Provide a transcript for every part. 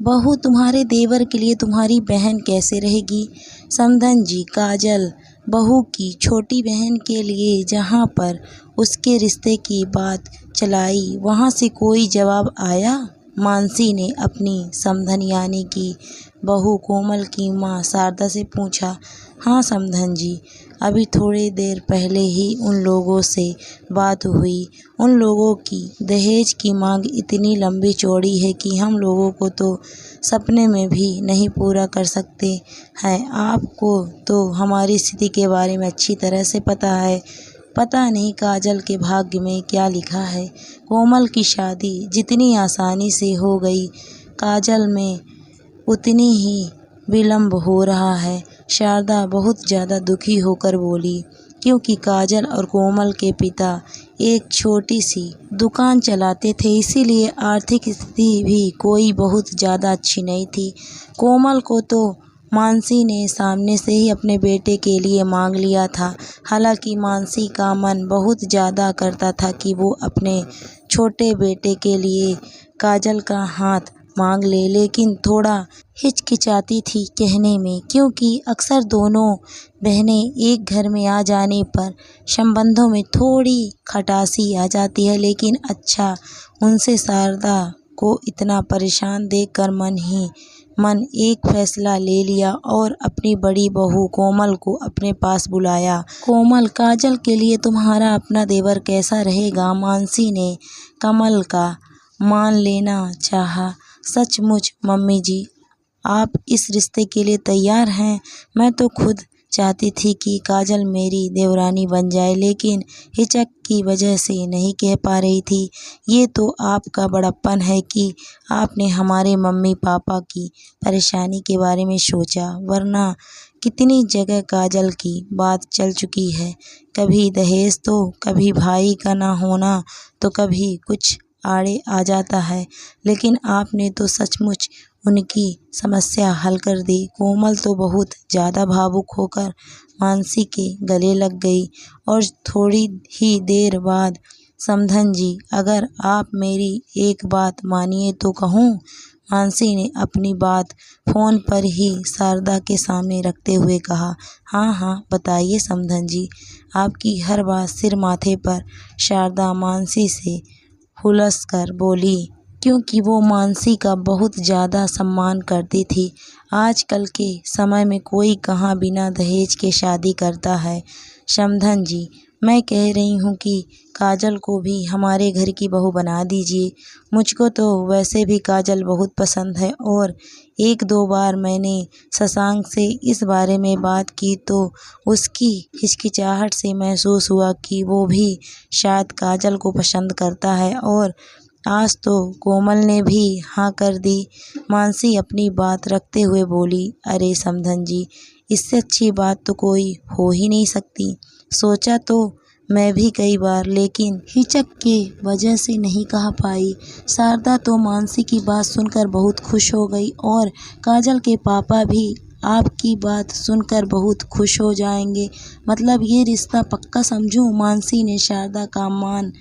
बहू तुम्हारे देवर के लिए तुम्हारी बहन कैसे रहेगी? समधन जी, काजल बहू की छोटी बहन के लिए जहाँ पर उसके रिश्ते की बात चलाई वहाँ से कोई जवाब आया? मानसी ने अपनी समधन यानी कि बहू कोमल की माँ शारदा से पूछा। हाँ समधन जी, अभी थोड़ी देर पहले ही उन लोगों से बात हुई। उन लोगों की दहेज की मांग इतनी लंबी चौड़ी है कि हम लोगों को तो सपने में भी नहीं पूरा कर सकते हैं। आपको तो हमारी स्थिति के बारे में अच्छी तरह से पता है। पता नहीं काजल के भाग्य में क्या लिखा है। कोमल की शादी जितनी आसानी से हो गई, काजल में उतनी ही विलम्ब हो रहा है। शारदा बहुत ज़्यादा दुखी होकर बोली, क्योंकि काजल और कोमल के पिता एक छोटी सी दुकान चलाते थे, इसीलिए आर्थिक स्थिति भी कोई बहुत ज़्यादा अच्छी नहीं थी। कोमल को तो मानसी ने सामने से ही अपने बेटे के लिए मांग लिया था। हालांकि मानसी का मन बहुत ज़्यादा करता था कि वो अपने छोटे बेटे के लिए काजल का हाथ मांग ले, लेकिन थोड़ा हिचकिचाती थी कहने में, क्योंकि अक्सर दोनों बहनें एक घर में आ जाने पर संबंधों में थोड़ी खटासी आ जाती है। लेकिन अच्छा, उनसे शारदा को इतना परेशान देखकर मन एक फैसला ले लिया और अपनी बड़ी बहू कोमल को अपने पास बुलाया। कोमल, काजल के लिए तुम्हारा अपना देवर कैसा रहेगा? मानसी ने कमल का मान लेना चाहा। सचमुच मम्मी जी, आप इस रिश्ते के लिए तैयार हैं? मैं तो खुद चाहती थी कि काजल मेरी देवरानी बन जाए, लेकिन हिचक की वजह से नहीं कह पा रही थी। ये तो आपका बड़प्पन है कि आपने हमारे मम्मी पापा की परेशानी के बारे में सोचा, वरना कितनी जगह काजल की बात चल चुकी है। कभी दहेज तो कभी भाई का ना होना, तो कभी कुछ आड़े आ जाता है, लेकिन आपने तो सचमुच उनकी समस्या हल कर दी। कोमल तो बहुत ज़्यादा भावुक होकर मानसी के गले लग गई और थोड़ी ही देर बाद, समधन जी, अगर आप मेरी एक बात मानिए तो कहूँ? मानसी ने अपनी बात फ़ोन पर ही शारदा के सामने रखते हुए कहा। हाँ हाँ बताइए समधन जी, आपकी हर बात सिर माथे पर। शारदा मानसी से हुलस कर बोली, क्योंकि वो मानसी का बहुत ज़्यादा सम्मान करती थी। आजकल के समय में कोई कहाँ बिना दहेज के शादी करता है। समधन जी, मैं कह रही हूँ कि काजल को भी हमारे घर की बहू बना दीजिए। मुझको तो वैसे भी काजल बहुत पसंद है, और एक दो बार मैंने शशांक से इस बारे में बात की तो उसकी हिचकिचाहट से महसूस हुआ कि वो भी शायद काजल को पसंद करता है, और आज तो कोमल ने भी हाँ कर दी। मानसी अपनी बात रखते हुए बोली, अरे समधन जी, इससे अच्छी बात तो कोई हो ही नहीं सकती। सोचा तो मैं भी कई बार, लेकिन हिचक के वजह से नहीं कह पाई। शारदा तो मानसी की बात सुनकर बहुत खुश हो गई, और काजल के पापा भी आपकी बात सुनकर बहुत खुश हो जाएंगे। मतलब ये रिश्ता पक्का समझूं? मानसी ने शारदा का मान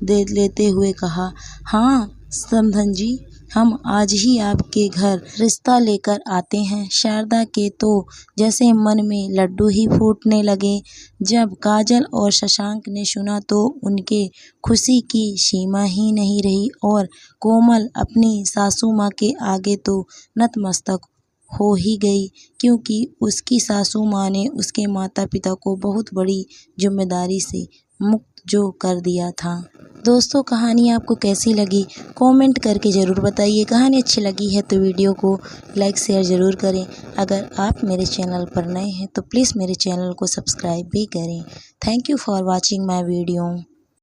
दे लेते हुए कहा। हाँ समधन जी, हम आज ही आपके घर रिश्ता लेकर आते हैं। शारदा के तो जैसे मन में लड्डू ही फूटने लगे। जब काजल और शशांक ने सुना तो उनके खुशी की सीमा ही नहीं रही, और कोमल अपनी सासू माँ के आगे तो नतमस्तक हो ही गई, क्योंकि उसकी सासू माँ ने उसके माता पिता को बहुत बड़ी जिम्मेदारी से मुक्त जो कर दिया था। दोस्तों, कहानी आपको कैसी लगी कमेंट करके ज़रूर बताइए। कहानी अच्छी लगी है तो वीडियो को लाइक शेयर ज़रूर करें। अगर आप मेरे चैनल पर नए हैं तो प्लीज़ मेरे चैनल को सब्सक्राइब भी करें। Thank you for watching my video.